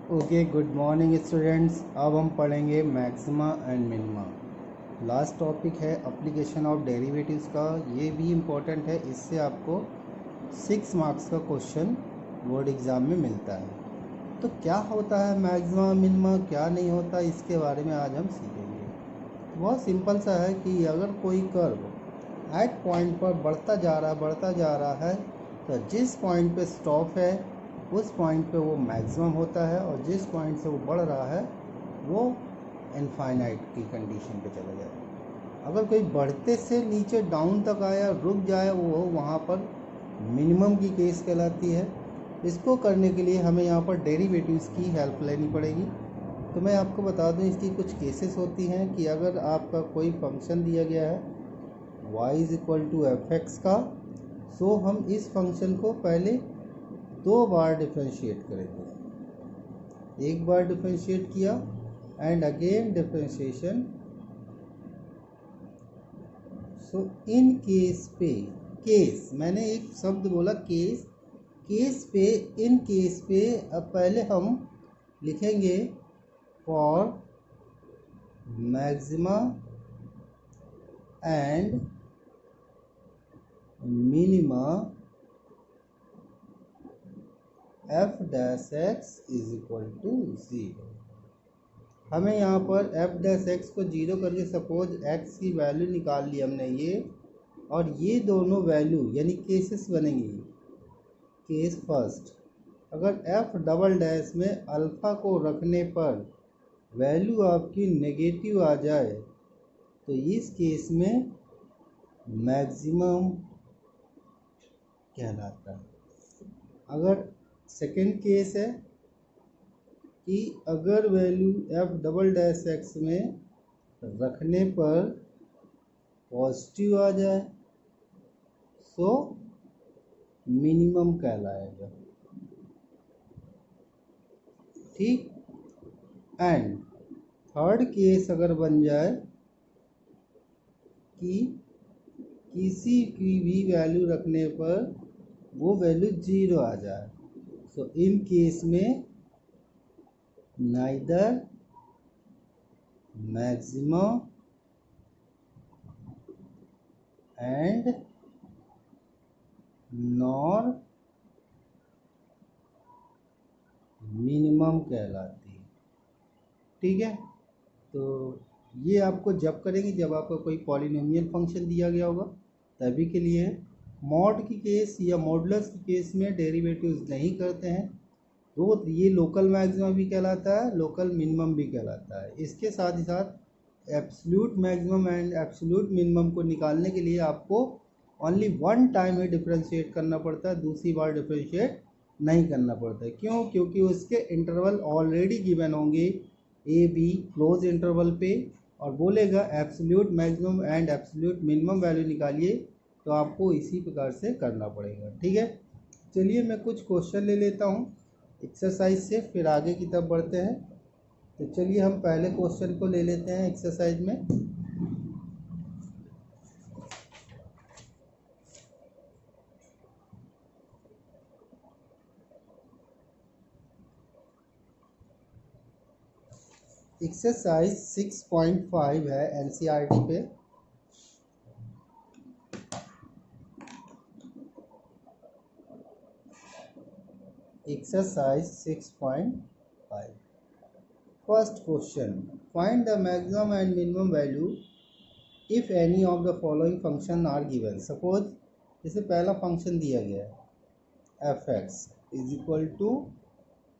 Okay, good morning students. अब हम पढ़ेंगे maxima and minima. Last topic है एप्लीकेशन ऑफ डेरिवेटिव्स का। ये भी इम्पोर्टेंट है, इससे आपको 6 मार्क्स का क्वेश्चन बोर्ड एग्ज़ाम में मिलता है। तो क्या होता है मैक्सिमा मिनिमा, क्या नहीं होता, इसके बारे में आज हम सीखेंगे। बहुत सिंपल सा है कि अगर कोई कर्व एट पॉइंट पर बढ़ता जा रहा है तो जिस पॉइंट पे स्टॉप है उस पॉइंट पे वो मैक्सिमम होता है, और जिस पॉइंट से वो बढ़ रहा है वो इनफाइनाइट की कंडीशन पे चला जाए। अगर कोई बढ़ते से नीचे डाउन तक आया, रुक जाए, वो वहाँ पर मिनिमम की केस कहलाती है। इसको करने के लिए हमें यहाँ पर डेरिवेटिव्स की हेल्प लेनी पड़ेगी। तो मैं आपको बता दूँ, इसकी कुछ केसेस होती हैं कि अगर आपका कोई फंक्शन दिया गया है y is equal to f x का, सो हम इस फंक्शन को पहले 2 बार डिफ्रेंशिएट करेंगे। एक बार डिफ्रेंशिएट किया and again differentiation. So in case पे, केस मैंने एक शब्द बोला केस, केस पे, इन केस पे अब पहले हम लिखेंगे for maxima and minima f dash x is equal to 0। हमें यहाँ पर एफ डैश एक्स को 0 करके सपोज एक्स की वैल्यू निकाल ली हमने ये, और ये दोनों वैल्यू यानी केसेस बनेंगी। केस फर्स्ट, अगर एफ डबल डैश में अल्फ़ा को रखने पर वैल्यू आपकी नेगेटिव आ जाए तो इस केस में मैक्सिमम कहलाता है। अगर सेकेंड केस है कि अगर value F double dash x में रखने पर पॉजिटिव आ जाए सो मिनिमम कहलाएगा। ठीक। एंड थर्ड केस अगर बन जाए कि किसी की भी वैल्यू रखने पर वो वैल्यू 0 आ जाए, सो इन केस में neither maximum and nor minimum कहलाती है। ठीक है, तो ये आपको जब करेंगे जब आपको कोई पॉलिनोमियल फंक्शन दिया गया होगा तभी के लिए। मॉड की केस या मॉडुलस की केस में डेरिवेटिव्स नहीं करते हैं, तो ये लोकल मैक्सिमम भी कहलाता है, लोकल मिनिमम भी कहलाता है। इसके साथ ही साथ absolute maximum and absolute minimum को निकालने के लिए आपको ओनली वन टाइम ही डिफ्रेंशिएट करना पड़ता है, दूसरी बार डिफ्रेंशिएट नहीं करना पड़ता है। क्यों? क्योंकि उसके इंटरवल ऑलरेडी गिवन होंगे ए बी क्लोज इंटरवल पे, और बोलेगा absolute maximum and absolute minimum value निकालिए, तो आपको इसी प्रकार से करना पड़ेगा। ठीक है, चलिए मैं कुछ क्वेश्चन ले लेता हूँ एक्सरसाइज से, फिर आगे की तरफ बढ़ते हैं। तो चलिए हम पहले क्वेश्चन को ले लेते हैं एक्सरसाइज में। एक्सरसाइज 6.5 है एनसीईआरटी पे। Exercise 6.5, first question, find the maximum and minimum value if any of the following function are given. Suppose जैसे पहला फंक्शन दिया गया है F X is equal to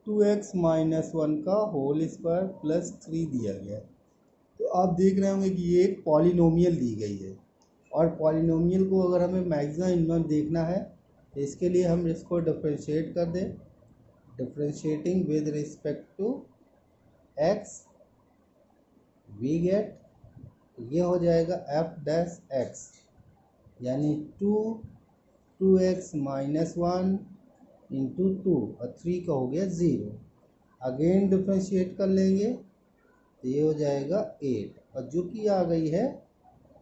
2x minus 1 का होल स्क्वायर प्लस 3 दिया गया है। तो आप देख रहे होंगे कि ये एक पॉलिनोमियल दी गई है, और पॉलिनोमियल को अगर हमें मैक्सिमम मिनिमम देखना है तो इसके लिए हम इसको डिफ्रेंशिएट कर दें। Differentiating with respect to x we get, ये हो जाएगा एफ डैश एक्स यानी 2x माइनस 1 इंटू 2 और 3 का हो गया 0। अगेन डिफ्रेंशिएट कर लेंगे तो ये हो जाएगा 8, और जो कि आ गई है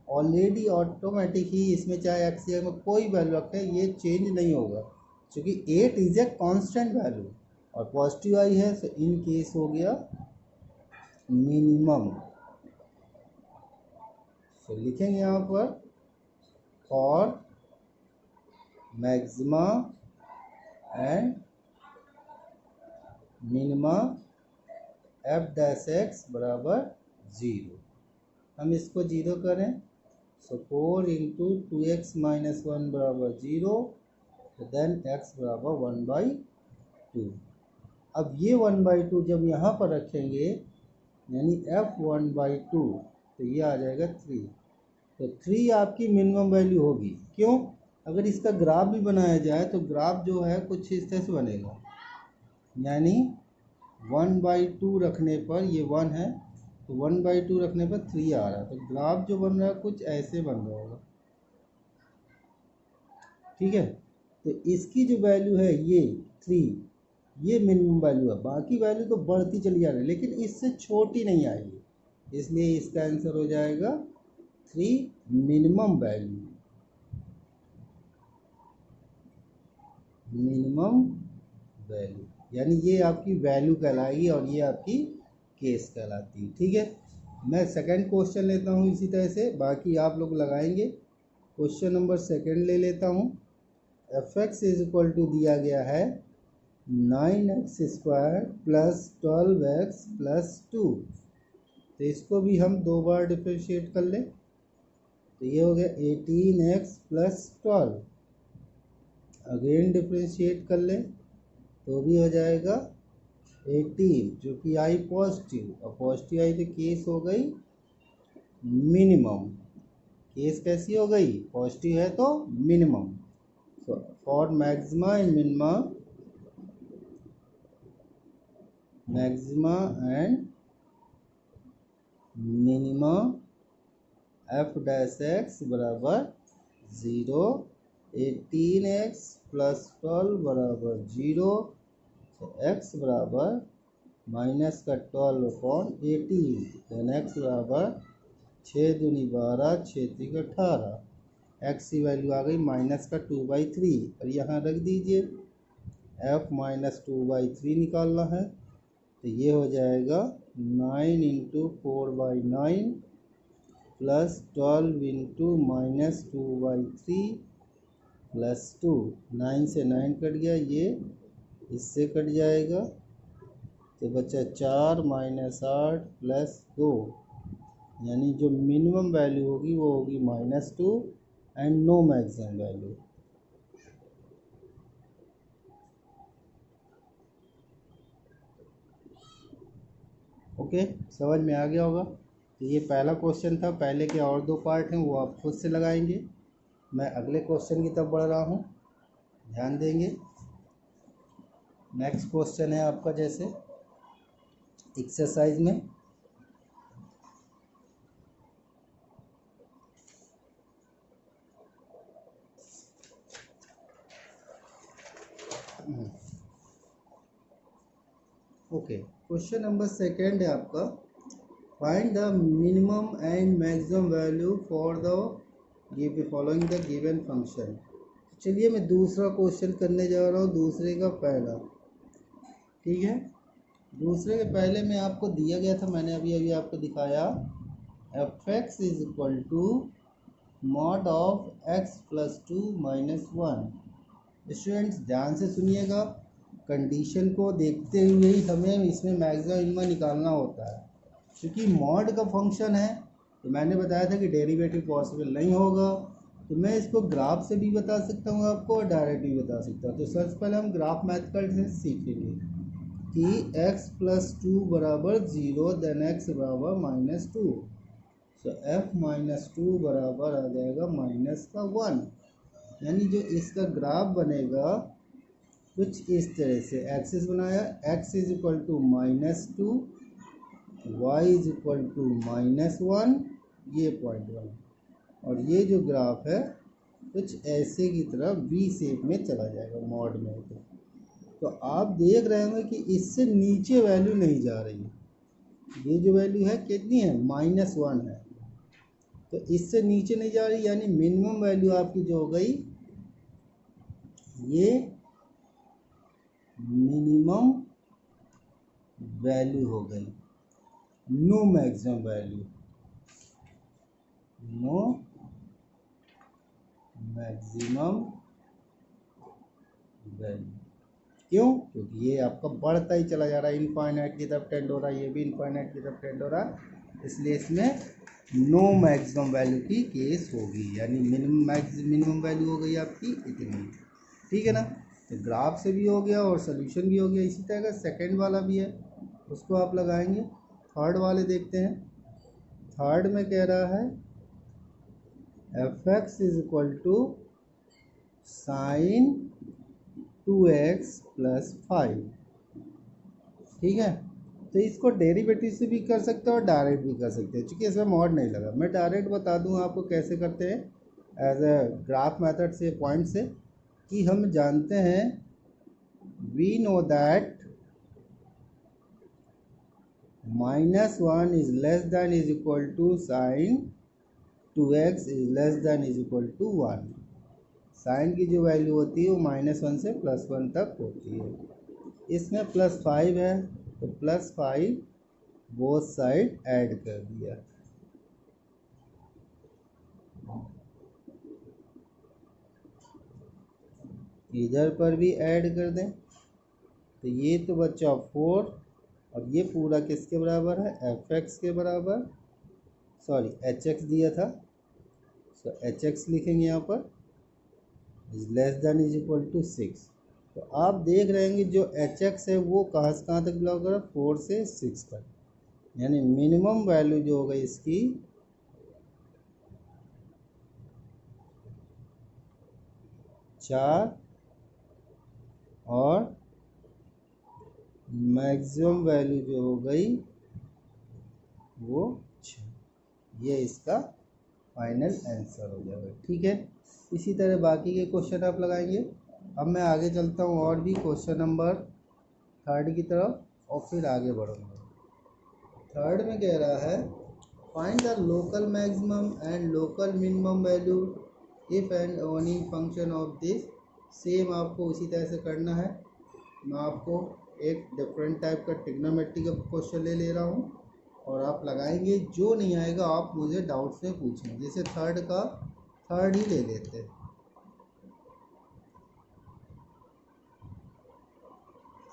ऑलरेडी ऑटोमेटिक ही, इसमें चाहे एक्स में कोई वैल्यू रखें ये चेंज नहीं होगा, क्योंकि 8 इज ए कांस्टेंट वैल्यू। और पॉजिटिव आई है तो इन केस हो गया मिनिमम। तो लिखेंगे यहाँ पर for maxima and minima f dash x बराबर 0। हम इसको 0 करें सो 4 इंटू 2x माइनस 1 बराबर 0, देन x बराबर 1/2। अब ये 1/2 जब यहाँ पर रखेंगे यानी f 1/2 तो ये आ जाएगा 3। तो 3 आपकी मिनिमम वैल्यू होगी। क्यों? अगर इसका ग्राफ भी बनाया जाए तो ग्राफ जो है कुछ इस तरह से बनेगा, यानी 1/2 रखने पर ये 1 है तो 1/2 रखने पर 3 आ रहा है। तो ग्राफ जो बन रहा है कुछ ऐसे बन रहा होगा, ठीक है। तो इसकी जो वैल्यू है ये 3, ये मिनिमम वैल्यू है। बाकी वैल्यू तो बढ़ती चली जा रही है लेकिन इससे छोटी नहीं आएगी, इसलिए इसका आंसर हो जाएगा 3 मिनिमम वैल्यू। मिनिमम वैल्यू यानी ये आपकी वैल्यू कहलाएगी और ये आपकी केस कहलाती है, ठीक है। मैं सेकंड क्वेश्चन लेता हूँ इसी तरह से, बाकी आप लोग लगाएंगे। क्वेश्चन नंबर सेकंड ले लेता हूँ। F X is equal to दिया गया है 9x² प्लस 12x प्लस 2। तो इसको भी हम 2 बार डिफ्रेंशिएट कर लें तो ये हो गया 18x प्लस 12। अगेन डिफ्रेंशिएट कर लें तो भी हो जाएगा 18, जो कि आई पॉजिटिव, और पॉजिटिव आई तो केस हो गई मिनिमम। केस कैसी हो गई? पॉजिटिव है तो minimum. So for maxima and minima, maxima and minima f dash x बराबर 0, 18x प्लस 12 बराबर 0, तो x बराबर माइनस का 12/18, देन x बराबर 6 दूनी 12, 6 तीन 18। x की वैल्यू आ गई माइनस का 2/3 और यहाँ रख दीजिए। f माइनस 2/3 निकालना है तो ये हो जाएगा 9 into 4/9 plus 12 into minus 2/3 plus 2। 9 से 9 कट गया, ये इससे कट जाएगा तो बचा 4 माइनस 8 प्लस 2, यानी जो मिनिमम वैल्यू होगी वो होगी -2 and no maximum value. Okay, समझ में आ गया होगा। तो ये पहला क्वेश्चन था, पहले के और 2 पार्ट हैं वो आप खुद से लगाएंगे। मैं अगले क्वेश्चन की तरफ बढ़ रहा हूँ, ध्यान देंगे। नेक्स्ट क्वेश्चन है आपका जैसे एक्सरसाइज में ओके, क्वेश्चन नंबर सेकंड है आपका, find the minimum and maximum value for the following the given function. चलिए मैं दूसरा क्वेश्चन करने जा रहा हूँ, दूसरे का पहला, ठीक है। दूसरे के पहले में आपको दिया गया था, मैंने अभी आपको दिखाया, F X is equal to mod of X plus 2 minus 1। Students ध्यान से सुनिएगा, कंडीशन को देखते हुए ही हमें इसमें मैक्सिमम मिनिमम निकालना होता है। क्योंकि मॉड का फंक्शन है तो मैंने बताया था कि डेरिवेटिव पॉसिबल नहीं होगा, तो मैं इसको ग्राफ से भी बता सकता हूँ आपको और डायरेक्ट भी बता सकता हूँ। तो सबसे पहले हम ग्राफ मैथड से सीखेंगे कि x प्लस 2 बराबर 0, देन x बराबर -2। सो f -2 बराबर आ जाएगा -1, यानी जो इसका ग्राफ बनेगा कुछ इस तरह से। एक्सिस बनाया, x is equal to -2, y is equal to -1, ये पॉइंट बना, और ये जो ग्राफ है कुछ ऐसे की तरह वी शेप में चला जाएगा मॉड में। तो आप देख रहे होंगे कि इससे नीचे वैल्यू नहीं जा रही है, ये जो वैल्यू है कितनी है? -1 है, तो इससे नीचे नहीं जा रही, यानी मिनिमम वैल्यू आपकी जो हो गई ये मिनिमम वैल्यू हो गई, no maximum value, no maximum value. क्यों? क्योंकि ये आपका बढ़ता ही चला जा रहा है, इनफाइनाइट की तरफ टेंड हो रहा है, ये भी इनफाइनाइट की तरफ टेंड हो रहा है, इसलिए इसमें नो मैक्सिमम वैल्यू की केस होगी, यानी मिनिमम वैल्यू हो गई आपकी इतनी। ठीक है ना? तो ग्राफ से भी हो गया और सोल्यूशन भी हो गया। इसी तरह का सेकेंड वाला भी है, उसको आप लगाएंगे। थर्ड वाले देखते हैं। थर्ड में कह रहा है F X is equal to sine 2x plus 5। ठीक है, तो इसको डेरिवेटिव से भी कर सकते हैं और डायरेक्ट भी कर सकते हैं, क्योंकि इसमें मॉड नहीं लगा। मैं डायरेक्ट बता दूं आपको कैसे करते हैं, एज ए ग्राफ मेथड से, पॉइंट से, कि हम जानते हैं we know that -1 is less than is equal to sine 2x is less than is equal to 1। Sine की जो वैल्यू होती है वो -1 से +1 तक होती है। इसमें +5 है तो +5 बोथ साइड ऐड कर दिया। इधर पर भी ऐड कर दें तो ये तो बचा 4, और ये पूरा किसके बराबर है? एफ एक्स के बराबर, सॉरी एच एक्स दिया था, तो एच एक्स लिखेंगे यहाँ पर, is less than is equal to 6। तो आप देख रहे हैं कि जो एच एक्स है वो कहाँ से कहाँ तक बिलोंग कर रहा है? 4 से 6 तक, यानी मिनिमम वैल्यू जो होगा इसकी 4 और मैक्सिमम वैल्यू जो हो गई वो 6। ये इसका फाइनल आंसर हो जाएगा। ठीक है, इसी तरह बाकी के क्वेश्चन आप लगाएंगे। अब मैं आगे चलता हूँ और भी क्वेश्चन नंबर थर्ड की तरफ और फिर आगे बढ़ूँगा। थर्ड में कह रहा है find the local maximum and local minimum value if and only function of this. Same आपको उसी तरह से करना है। मैं आपको एक डिफरेंट टाइप का ट्रिग्नोमेट्री का क्वेश्चन ले रहा हूँ और आप लगाएंगे। जो नहीं आएगा आप मुझे डाउट्स में पूछें। जैसे थर्ड का थर्ड ही ले लेते हैं।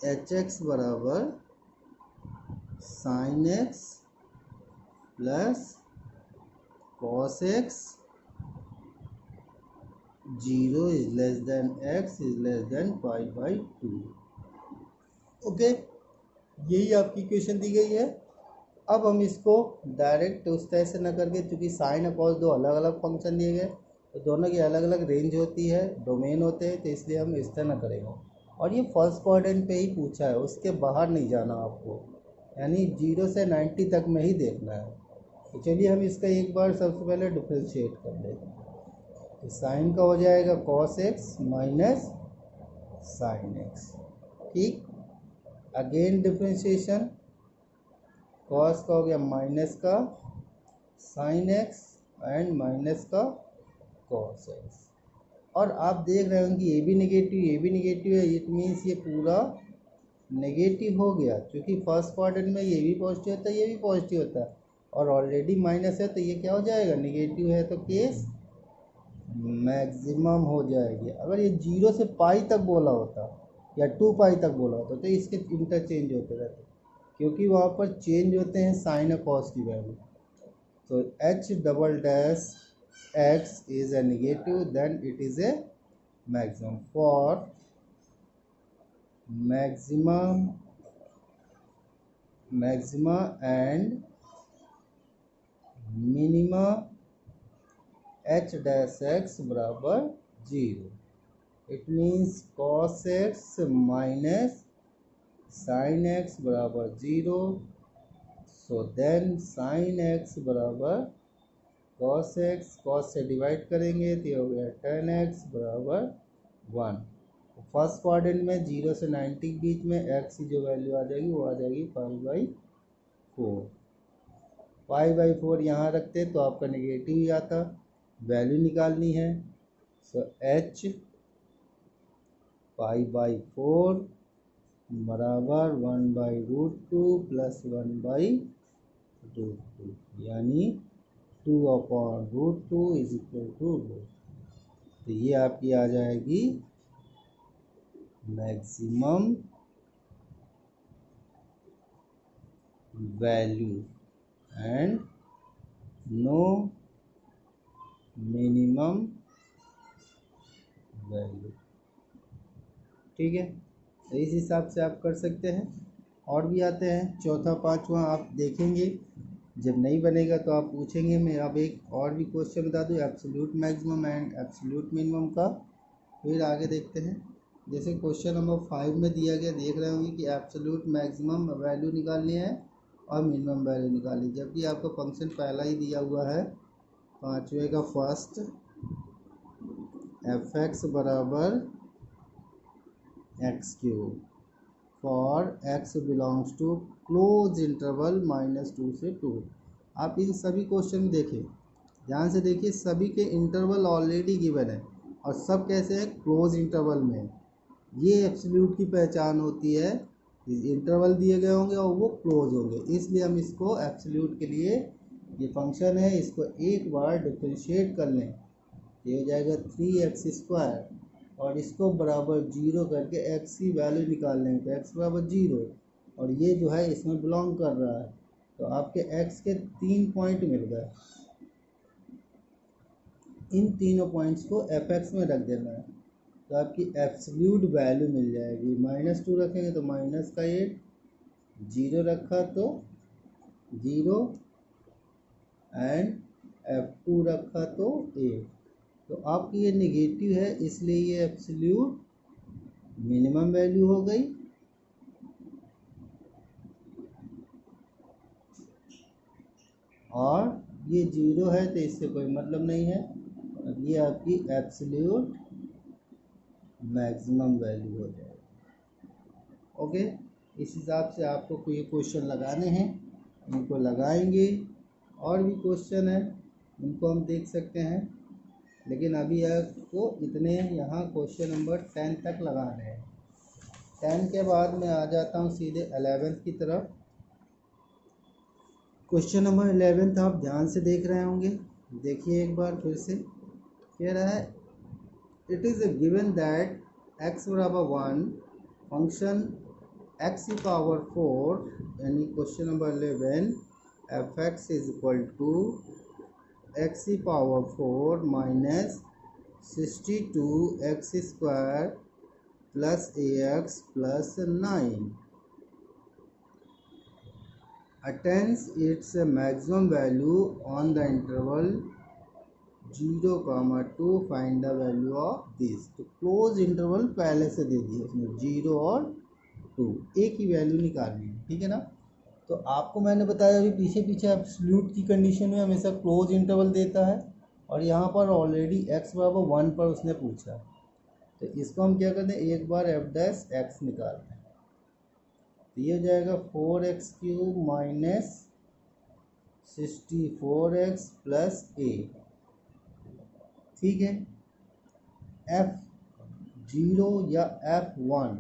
एच एक्स बराबर sine X plus cos X 0 is less than X is less than π/2। Okay, यही आपकी इक्वेशन दी गई है। अब हम इसको डायरेक्ट उस तरह से न करके, चूँकि साइन और कॉस दो अलग अलग फंक्शन दिए गए तो दोनों की अलग अलग रेंज होती है, डोमेन होते हैं, तो इसलिए हम इस तरह न करेंगे। और ये फर्स्ट क्वाड्रेंट पे ही पूछा है, उसके बाहर नहीं जाना आपको, यानी 0 से 90 तक में ही देखना है। तो चलिए हम इसका एक बार सबसे पहले डिफ्रेंशिएट कर लेते हैं। तो साइन का हो जाएगा cos x minus sine x. ठीक, अगेन डिफ्रेंशिएशन, कॉस का हो गया माइनस का साइन एक्स एंड माइनस का कॉस एक्स। और आप देख रहे हो कि ये भी नेगेटिव है, इट मीन्स ये पूरा नेगेटिव हो गया, क्योंकि फर्स्ट क्वाड्रेंट में ये भी पॉजिटिव होता है, ये भी पॉजिटिव होता है, और ऑलरेडी माइनस है तो ये क्या हो जाएगा? नेगेटिव है, तो केस मैक्सिमम हो जाएगी। अगर ये 0 से पाई तक बोला होता या 2π तक बोला होता तो इसके इंटरचेंज होते रहते, क्योंकि वहाँ पर चेंज होते हैं साइन और कॉस की वैल्यू। तो h double dash x is a negative, then it is a maximum. For maxima and minima h dash x बराबर 0. It means cos x minus sin x बराबर 0. So then sin x बराबर cos x, cos से divide करेंगे तो ये हो गया tan x बराबर 1। फर्स्ट क्वाड्रेंट में 0 से 90 के बीच में x की जो वैल्यू आ जाएगी वो आ जाएगी π/4। π/4 यहाँ रखते तो आपका नेगेटिव ही आता, वैल्यू निकालनी है। सो h π/4 बराबर 1/√2 प्लस 1/√2 यानी 2/√2 इज इक्वल टू रूट। तो ये आपकी आ जाएगी maximum value and no minimum value. ठीक है, तो इस हिसाब से आप कर सकते हैं। और भी आते हैं, चौथा पांचवा आप देखेंगे, जब नहीं बनेगा तो आप पूछेंगे। मैं अब एक और भी क्वेश्चन बता दूं absolute maximum and absolute minimum का, फिर आगे देखते हैं। जैसे क्वेश्चन नंबर 5 में दिया गया, देख रहे होंगे कि एब्सोल्यूट मैक्सिमम वैल्यू निकालनी है और मिनिमम वैल्यू निकालनी, जबकि आपका फंक्शन पहला ही दिया हुआ है पाँचवें का फर्स्ट, एफ एक्स बराबर X cube for X belongs to close interval -2 से 2। आप इन सभी क्वेश्चन देखें, ध्यान से देखिए, सभी के इंटरवल ऑलरेडी गिवन है और सब कैसे है, क्लोज इंटरवल में। ये एब्सोल्यूट की पहचान होती है, इंटरवल दिए गए होंगे और वो क्लोज होंगे, इसलिए हम इसको एब्सोल्यूट के लिए, ये फंक्शन है, इसको एक बार डिफरेंशिएट कर लें, ये हो जाएगा 3x² और इसको बराबर 0 करके x की वैल्यू निकाल लेंगे तो x बराबर 0, और ये जो है इसमें बिलोंग कर रहा है, तो आपके x के 3 पॉइंट मिल गए। इन तीनों पॉइंट्स को fx में रख देना है, तो आपकी एब्सोल्यूट वैल्यू मिल जाएगी। -2 रखेंगे तो -8, 0 रखा तो 0 एंड f2 रखा तो 8। तो आपकी ये नेगेटिव है, इसलिए ये एब्सोल्यूट मिनिमम वैल्यू हो गई। और ये 0 है तो इससे कोई मतलब नहीं है, अब ये आपकी एब्सोल्यूट मैक्सिमम वैल्यू हो जाएगी। ओके, इस हिसाब से आपको ये क्वेश्चन लगाने हैं, इनको लगाएंगे। और भी क्वेश्चन है, उनको हम देख सकते हैं, लेकिन अभी आपको इतने यहाँ क्वेश्चन नंबर 10 तक लगाने हैं। 10 के बाद मैं आ जाता हूँ सीधे 11th की तरफ। क्वेश्चन नंबर 11th आप ध्यान से देख रहे होंगे, देखिए एक बार फिर से। कह रहा है it is given that x बराबर 1 फंक्शन x की पावर 4 यानी question number 11 F X is equal to x की power 4 -62x² plus ax plus 9 attains its maximum value on the interval 0, 2 find the value of this. तो close interval पहले से दे दिए उसमें, 0 और 2, एक ही वैल्यू निकालनी है, ठीक है ना। तो आपको मैंने बताया अभी पीछे एब्सोल्यूट की कंडीशन में हमेशा क्लोज इंटरवल देता है, और यहाँ पर ऑलरेडी x बराबर 1 पर उसने पूछा, तो इसको हम क्या करते हैं, एक बार f' निकालते हैं। तो ये हो जाएगा 4x³ -64x प्लस a, ठीक है। f0 या f1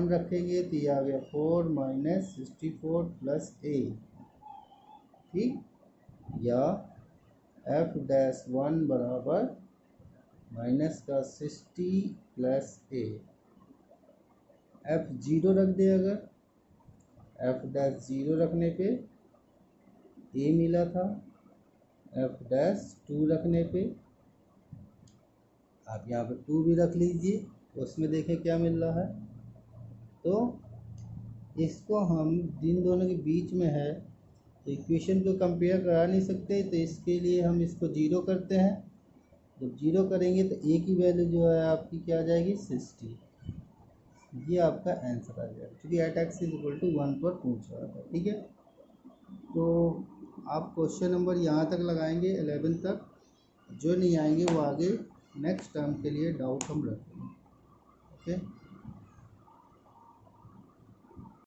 रखेंगे तो ये आ गया 4 -64 प्लस a, ठीक, या f' बराबर -60 प्लस a। f0 रख दे, अगर f' रखने पे a मिला था, f' रखने पे आप यहाँ पे 2 भी रख लीजिए, उसमें देखें क्या मिल रहा है। तो इसको हम जिन दोनों के बीच में है, तो इक्वेशन को कंपेयर करा नहीं सकते, तो इसके लिए हम इसको 0 करते हैं। जब 0 करेंगे तो a की वैल्यू जो है आपकी क्या आ जाएगी, 60। ये आपका आंसर आ जाएगा, क्योंकि at X is equal to 1 पर पूछ रहा था, ठीक है। तो आप क्वेश्चन नंबर यहाँ तक लगाएंगे 11 तक, जो नहीं आएंगे वो आगे नेक्स्ट टर्म के लिए डाउट हम रखेंगे, ओके।